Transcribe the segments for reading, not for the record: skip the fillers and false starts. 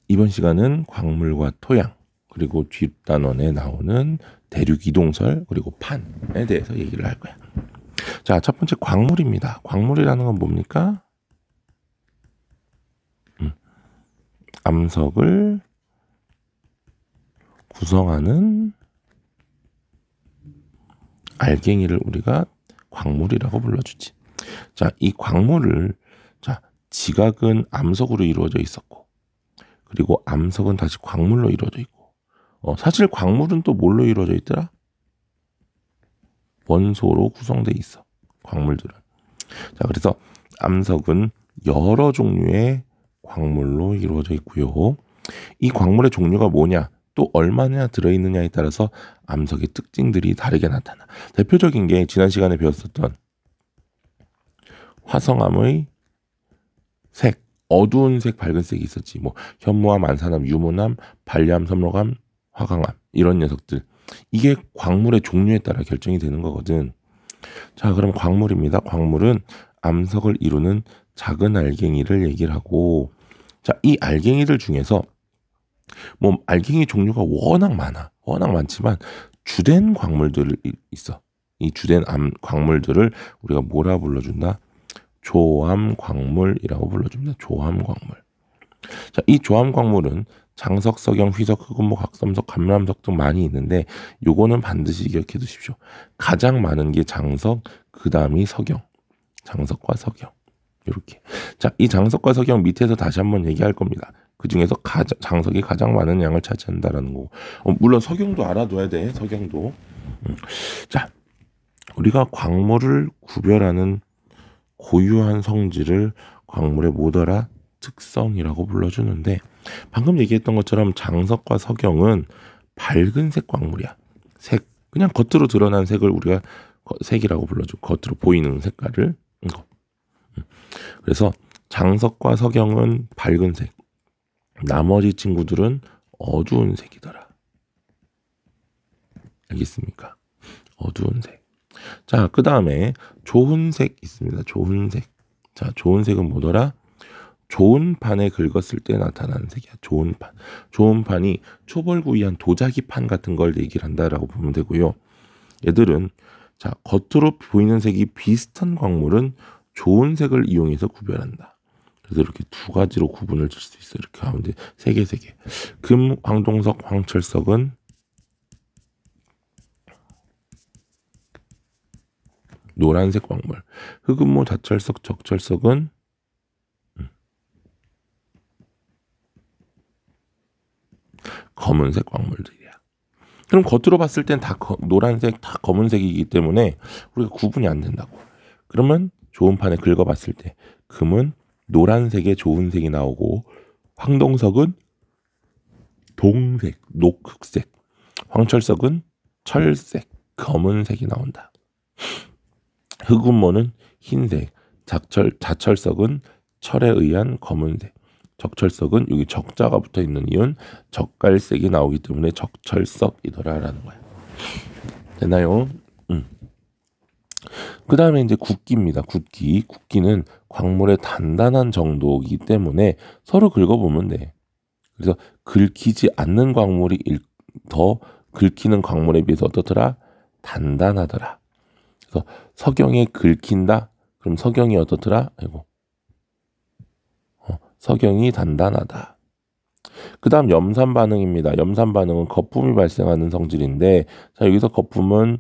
이번 시간은 광물과 토양, 그리고 뒷단원에 나오는 대륙 이동설, 그리고 판에 대해서 얘기를 할 거야. 자, 첫 번째 광물입니다. 광물이라는 건 뭡니까? 암석을 구성하는 알갱이를 우리가 광물이라고 불러주지. 자, 이 광물을, 자, 지각은 암석으로 이루어져 있었고, 그리고 암석은 다시 광물로 이루어져 있고, 사실 광물은 또 뭘로 이루어져 있더라? 원소로 구성돼 있어, 광물들은. 자, 그래서 암석은 여러 종류의 광물로 이루어져 있고요. 이 광물의 종류가 뭐냐, 또 얼마나 들어있느냐에 따라서 암석의 특징들이 다르게 나타나. 대표적인 게 지난 시간에 배웠었던 화성암의 색, 어두운 색, 밝은 색이 있었지. 뭐 현무암, 안산암, 유문암, 발리암, 섬록암, 화강암, 이런 녀석들. 이게 광물의 종류에 따라 결정이 되는 거거든. 자, 그럼 광물입니다. 광물은 암석을 이루는 작은 알갱이를 얘기를 하고, 자, 이 알갱이들 중에서 뭐 알갱이 종류가 워낙 많지만 주된 광물들이 있어. 이 주된 광물들을 우리가 뭐라 불러준다? 조암 광물이라고 불러줍니다. 조암 광물. 자, 이 조암 광물은 장석, 석영, 휘석, 흑음모, 각섬석, 감람석 등 많이 있는데 요거는 반드시 기억해 두십시오. 가장 많은 게 장석, 그 다음이 석영. 장석과 석영. 이렇게. 자, 이 장석과 석영 밑에서 다시 한번 얘기할 겁니다. 그 중에서 장석이 가장 많은 양을 차지한다라는 거고. 물론 석영도 알아둬야 돼. 석영도. 자, 우리가 광물을 구별하는 고유한 성질을 광물의 뭐더라? 특성이라고 불러주는데, 방금 얘기했던 것처럼 장석과 석영은 밝은색 광물이야. 색, 그냥 겉으로 드러난 색을 우리가 색이라고 불러줘. 겉으로 보이는 색깔을. 그래서 장석과 석영은 밝은 색, 나머지 친구들은 어두운 색이더라. 알겠습니까? 어두운 색. 자, 그 다음에 좋은 색 있습니다. 좋은 색. 자, 좋은 색은 뭐더라? 좋은 판에 긁었을 때 나타나는 색이야. 좋은 판. 좋은 판이 초벌구이한 도자기 판 같은 걸 얘기를 한다라고 보면 되고요. 얘들은, 자, 겉으로 보이는 색이 비슷한 광물은 좋은 색을 이용해서 구별한다. 그래서 이렇게 두 가지로 구분을 줄 수 있어. 이렇게 가운데 세 개. 금, 황동석, 황철석은 노란색 광물. 흑음모, 자철석, 적철석은 검은색 광물들이야. 그럼 겉으로 봤을 땐 다 노란색, 다 검은색이기 때문에 우리가 구분이 안 된다고. 그러면 좋은 판에 긁어봤을 때 금은 노란색에 좋은 색이 나오고, 황동석은 동색, 녹흑색, 황철석은 철색, 검은색이 나온다. 흑음모는 흰색, 자철석은 철에 의한 검은색, 적철석은 여기 적자가 붙어 있는 이유는 적갈색이 나오기 때문에 적철석이더라라는 거야. 됐나요? 그 다음에 이제 굵기입니다. 굵기는 광물의 단단한 정도이기 때문에 서로 긁어보면 돼. 그래서 긁히지 않는 광물이 더 긁히는 광물에 비해서 어떻더라? 단단하더라. 그래서 석영에 긁힌다? 그럼 석영이 어떻더라? 석영이 단단하다. 그 다음 염산 반응입니다. 염산 반응은 거품이 발생하는 성질인데, 자, 여기서 거품은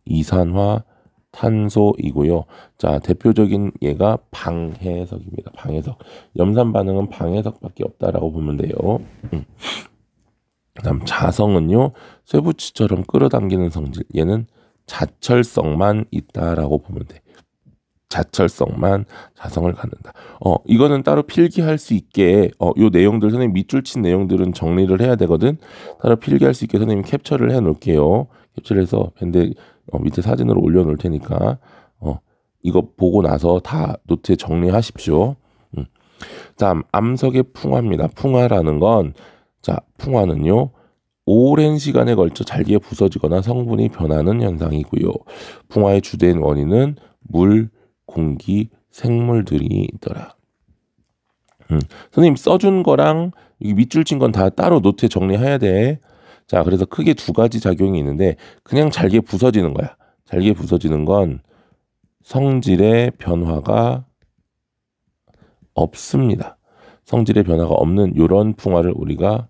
이산화 탄소이고요. 자, 대표적인 얘가 방해석입니다. 방해석. 염산 반응은 방해석밖에 없다라고 보면 돼요. 그다음 자성은요, 쇠붙이처럼 끌어당기는 성질. 얘는 자철성만 있다라고 보면 돼. 자철성만 자성을 갖는다. 이거는 따로 필기할 수 있게 요 내용들 선생님 밑줄 친 내용들은 정리를 해야 되거든. 따로 필기할 수 있게 선생님 캡처를 해 놓을게요. 캡처를 해서 밴드 밑에 사진으로 올려 놓을 테니까 이거 보고 나서 다 노트에 정리하십시오. 다음 암석의 풍화입니다. 풍화라는 건, 자, 풍화는요, 오랜 시간에 걸쳐 잘게 부서지거나 성분이 변하는 현상이고요. 풍화의 주된 원인은 물, 공기, 생물들이 있더라. 선생님 써준 거랑 이 밑줄 친 건 다 따로 노트에 정리해야 돼. 자, 그래서 크게 두 가지 작용이 있는데 그냥 잘게 부서지는 거야. 잘게 부서지는 건 성질의 변화가 없습니다. 성질의 변화가 없는 이런 풍화를 우리가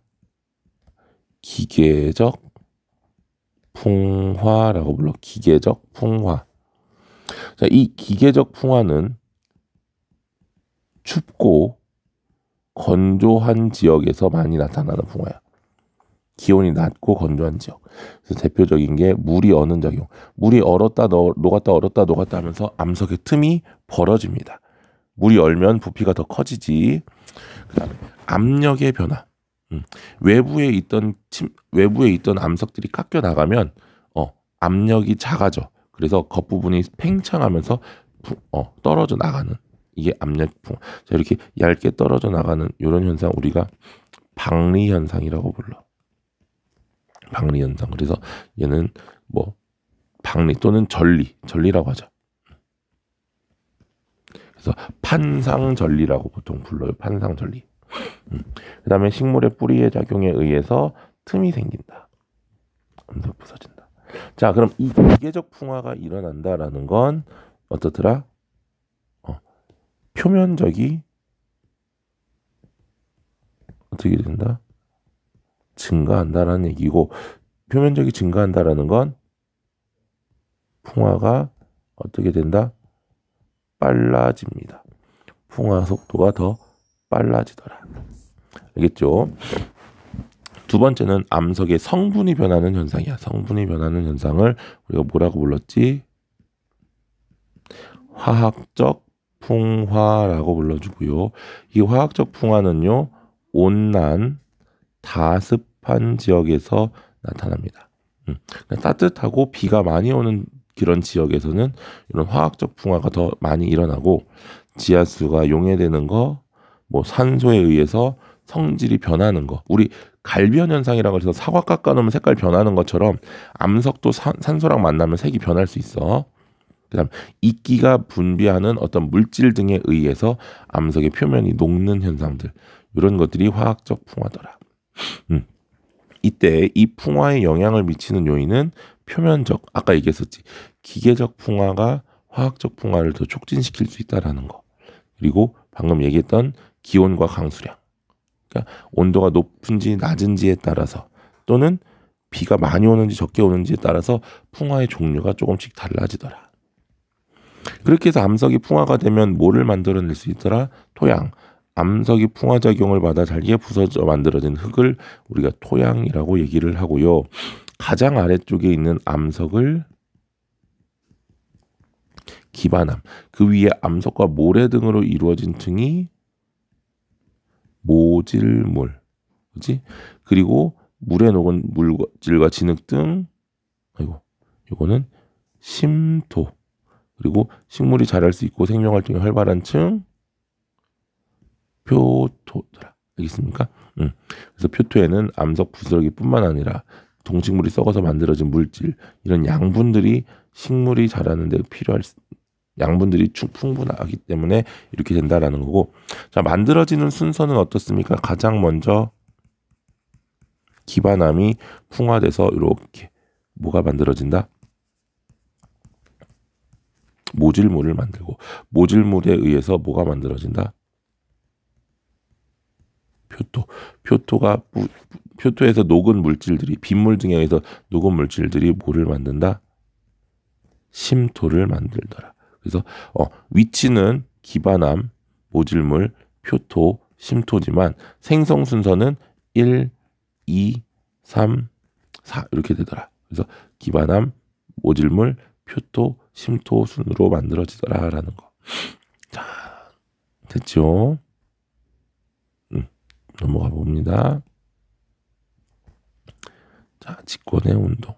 기계적 풍화라고 불러. 기계적 풍화. 자, 이 기계적 풍화는 춥고 건조한 지역에서 많이 나타나는 풍화야. 기온이 낮고 건조한 지역. 그래서 대표적인 게 물이 어는 작용. 물이 얼었다 녹았다 얼었다 녹았다 하면서 암석의 틈이 벌어집니다. 물이 얼면 부피가 더 커지지. 그다음에 압력의 변화. 외부에 있던 암석들이 깎여 나가면 압력이 작아져. 그래서 겉부분이 팽창하면서 떨어져 나가는 이게 압력풍. 자, 이렇게 얇게 떨어져 나가는 이런 현상 우리가 박리 현상이라고 불러. 박리 현상. 그래서 얘는 뭐 박리 또는 전리라고 하죠. 그래서 판상전리라고 보통 불러요. 판상전리. 그다음에 식물의 뿌리의 작용에 의해서 틈이 생긴다. 암석 부서진다. 자, 그럼 이 기계적 풍화가 일어난다라는 건 어떻더라? 표면적이 어떻게 된다? 증가한다라는 얘기고, 표면적이 증가한다라는 건 풍화가 어떻게 된다? 빨라집니다. 풍화 속도가 더 빨라지더라. 알겠죠? 두 번째는 암석의 성분이 변하는 현상이야. 성분이 변하는 현상을 우리가 뭐라고 불렀지? 화학적 풍화라고 불러주고요. 이 화학적 풍화는요, 온난, 다습한 지역에서 나타납니다. 따뜻하고 비가 많이 오는 그런 지역에서는 이런 화학적 풍화가 더 많이 일어나고, 지하수가 용해되는 거, 뭐 산소에 의해서 성질이 변하는 거, 우리 갈변 현상이라고 해서 사과 깎아놓으면 색깔 변하는 것처럼 암석도 산소랑 만나면 색이 변할 수 있어. 그다음 이끼가 분비하는 어떤 물질 등에 의해서 암석의 표면이 녹는 현상들, 이런 것들이 화학적 풍화더라. 이때 이 풍화에 영향을 미치는 요인은 표면적, 아까 얘기했었지, 기계적 풍화가 화학적 풍화를 더 촉진시킬 수 있다라는 거. 그리고 방금 얘기했던 기온과 강수량, 그러니까 온도가 높은지 낮은지에 따라서, 또는 비가 많이 오는지 적게 오는지에 따라서 풍화의 종류가 조금씩 달라지더라. 그렇게 해서 암석이 풍화가 되면 뭐를 만들어낼 수 있더라? 토양. 암석이 풍화작용을 받아 잘게 부서져 만들어진 흙을 우리가 토양이라고 얘기를 하고요. 가장 아래쪽에 있는 암석을 기반암, 그 위에 암석과 모래 등으로 이루어진 층이 모질물, 그렇지? 그리고 물에 녹은 물질과 진흙 등, 이거는 심토, 그리고 식물이 자랄 수 있고 생명활동이 활발한 층 표토더라. 알겠습니까? 그래서 표토에는 암석 부스러기뿐만 아니라 동식물이 썩어서 만들어진 물질, 이런 양분들이 식물이 자라는 데 필요할 양분들이 풍분하기 때문에 이렇게 된다라는 거고. 자, 만들어지는 순서는 어떻습니까? 가장 먼저 기반암이 풍화돼서 이렇게 뭐가 만들어진다? 모질물을 만들고, 모질물에 의해서 뭐가 만들어진다? 표토에서 녹은 물질들이, 빗물 등에 의해서 녹은 물질들이 뭐를 만든다? 심토를 만들더라. 그래서 위치는 기반암, 모질물, 표토, 심토지만 생성 순서는 1, 2, 3, 4 이렇게 되더라. 그래서 기반암, 모질물, 표토, 심토 순으로 만들어지더라라는 거. 자, 됐죠? 넘어가 봅니다. 자, 직권의 운동.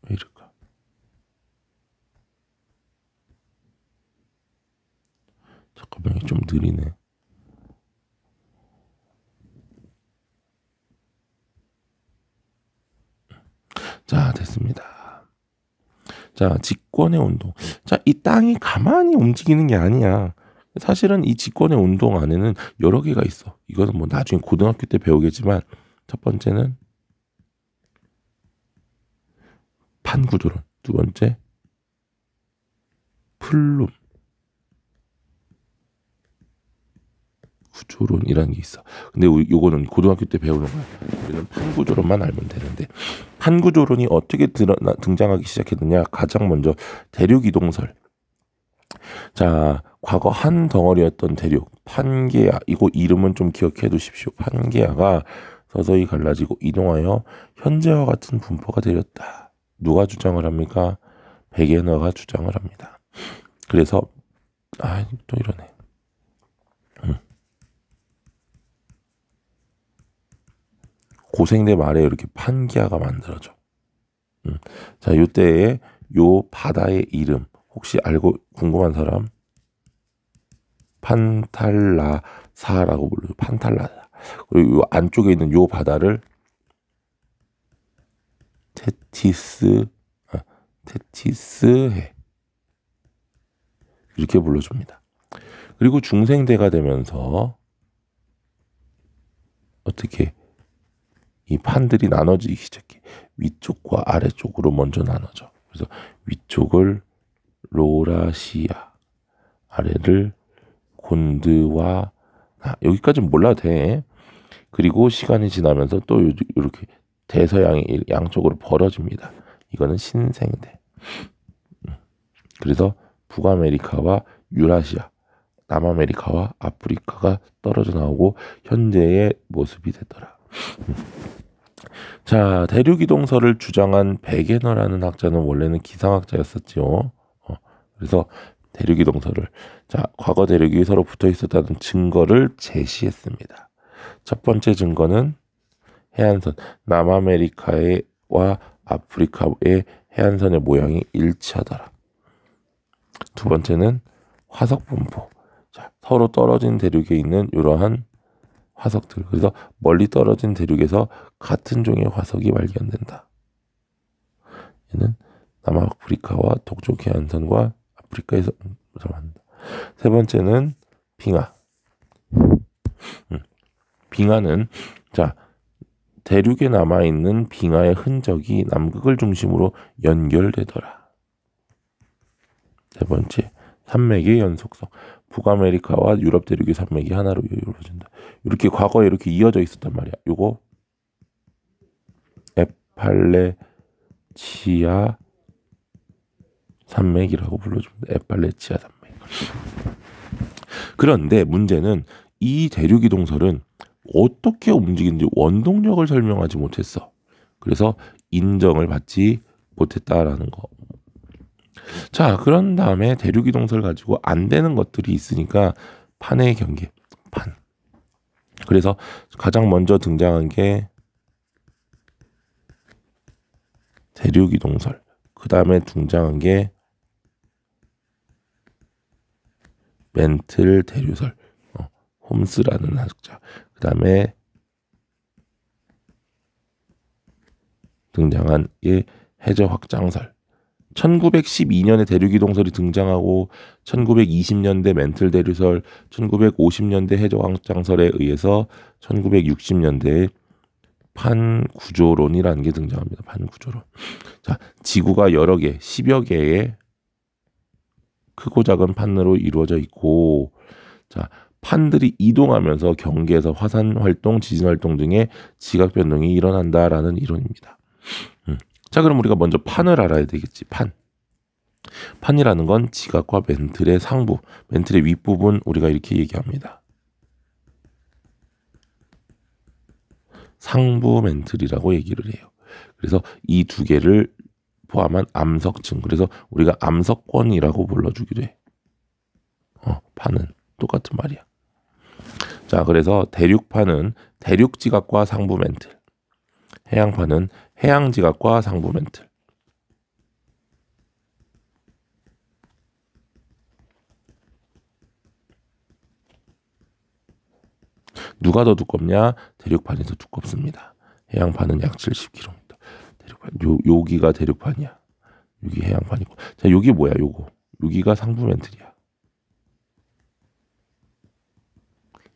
왜 이럴까? 잠깐만, 좀 느리네. 자, 됐습니다. 자, 직권의 운동. 자, 이 땅이 가만히 움직이는 게 아니야. 사실은 이 직권의 운동 안에는 여러 개가 있어. 이거는 뭐 나중에 고등학교 때 배우겠지만 첫 번째는 판구조론, 두 번째 플룸 구조론이라는 게 있어. 근데 요거는 고등학교 때 배우는 거야. 우리는 판구조론만 알면 되는데 판구조론이 어떻게 등장하기 시작했느냐. 가장 먼저 대륙이동설. 자, 과거 한 덩어리였던 대륙 판게아, 이거 이름은 좀 기억해 두십시오. 판게아가 서서히 갈라지고 이동하여 현재와 같은 분포가 되었다. 누가 주장을 합니까? 베게너가 주장을 합니다. 그래서 또 이러네. 고생대 말에 이렇게 판게아가 만들어져. 자, 이때에 요 바다의 이름 혹시 알고 궁금한 사람? 판탈라사라고 불러요. 판탈라사. 그리고 요 안쪽에 있는 요 바다를 테티스해 이렇게 불러줍니다. 그리고 중생대가 되면서 어떻게 이 판들이 나눠지기 시작해. 위쪽과 아래쪽으로 먼저 나눠져. 그래서 위쪽을 로라시아, 아래를 곤드와 여기까지는 몰라도 돼. 그리고 시간이 지나면서 또 이렇게 대서양이 양쪽으로 벌어집니다. 이거는 신생대. 그래서 북아메리카와 유라시아, 남아메리카와 아프리카가 떨어져 나오고 현재의 모습이 되더라. 자, 대륙이동설을 주장한 베게너라는 학자는 원래는 기상학자였었지요. 그래서 대륙이동설을, 자, 과거 대륙이 서로 붙어 있었다는 증거를 제시했습니다. 첫 번째 증거는 해안선, 남아메리카와 아프리카의 해안선의 모양이 일치하더라. 두 번째는 화석 분포. 자, 서로 떨어진 대륙에 있는 이러한 화석들. 그래서 멀리 떨어진 대륙에서 같은 종의 화석이 발견된다. 얘는 남아프리카와 동쪽 해안선과 아프리카에서 들어간다. 세 번째는 빙하. 빙하는, 자, 대륙에 남아있는 빙하의 흔적이 남극을 중심으로 연결되더라. 세 번째, 산맥의 연속성. 북아메리카와 유럽 대륙의 산맥이 하나로 이루어진다. 이렇게 과거에 이렇게 이어져 있었단 말이야. 요거 에팔레치아 산맥이라고 불러줍니다. 에팔레치아 산맥. 그런데 문제는 이 대륙이동설은 어떻게 움직이는지 원동력을 설명하지 못했어. 그래서 인정을 받지 못했다라는 거. 자, 그런 다음에 대륙이동설 가지고 안 되는 것들이 있으니까 판의 경계, 판. 그래서 가장 먼저 등장한 게 대륙이동설. 그 다음에 등장한 게 멘틀 대류설, 홈스라는 학자. 그 다음에 등장한 게 해저 확장설. 1912년에 대륙이동설이 등장하고 1920년대 멘틀 대류설, 1950년대 해저 확장설에 의해서 1960년대에 판구조론이라는 게 등장합니다. 판구조론. 자, 지구가 여러 개, 10여 개의 크고 작은 판으로 이루어져 있고, 자, 판들이 이동하면서 경계에서 화산 활동, 지진 활동 등의 지각 변동이 일어난다라는 이론입니다. 자, 그럼 우리가 먼저 판을 알아야 되겠지. 판이라는 건 지각과 멘틀의 상부, 멘틀의 윗부분 우리가 이렇게 얘기합니다. 상부 멘틀이라고 얘기를 해요. 그래서 이 두 개를 포함한 암석층, 그래서 우리가 암석권이라고 불러주기도 해. 판은 똑같은 말이야. 자, 그래서 대륙판은 대륙지각과 상부 멘틀, 해양판은 해양지각과 상부 멘틀. 누가 더 두껍냐? 대륙판이 더 두껍습니다. 해양판은 약 70km. 대륙판, 여기가 대륙판이야. 여기 해양판이고. 자, 여기 뭐야? 요거. 여기가 상부 멘틀이야.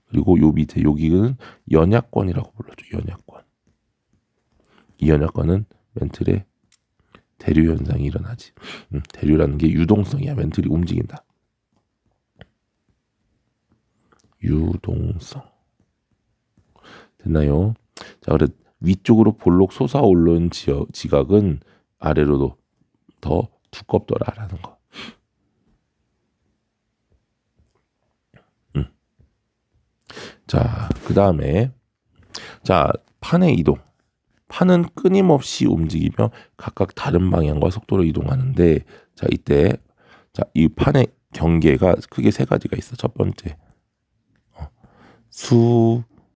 그리고 요 밑에 여기는 연약권이라고 불러줘. 연약권. 이 연약권은 멘틀에 대류 현상이 일어나지. 대류라는 게 유동성이야. 멘틀이 움직인다. 유동성. 됐나요? 자, 그래 위쪽으로 볼록 솟아오른 지각은 아래로도 더 두껍더라라는 거. 자, 그 다음에 자, 판의 이동. 판은 끊임없이 움직이며 각각 다른 방향과 속도로 이동하는데, 자, 이때 자, 이 판의 경계가 크게 세 가지가 있어. 첫 번째 수,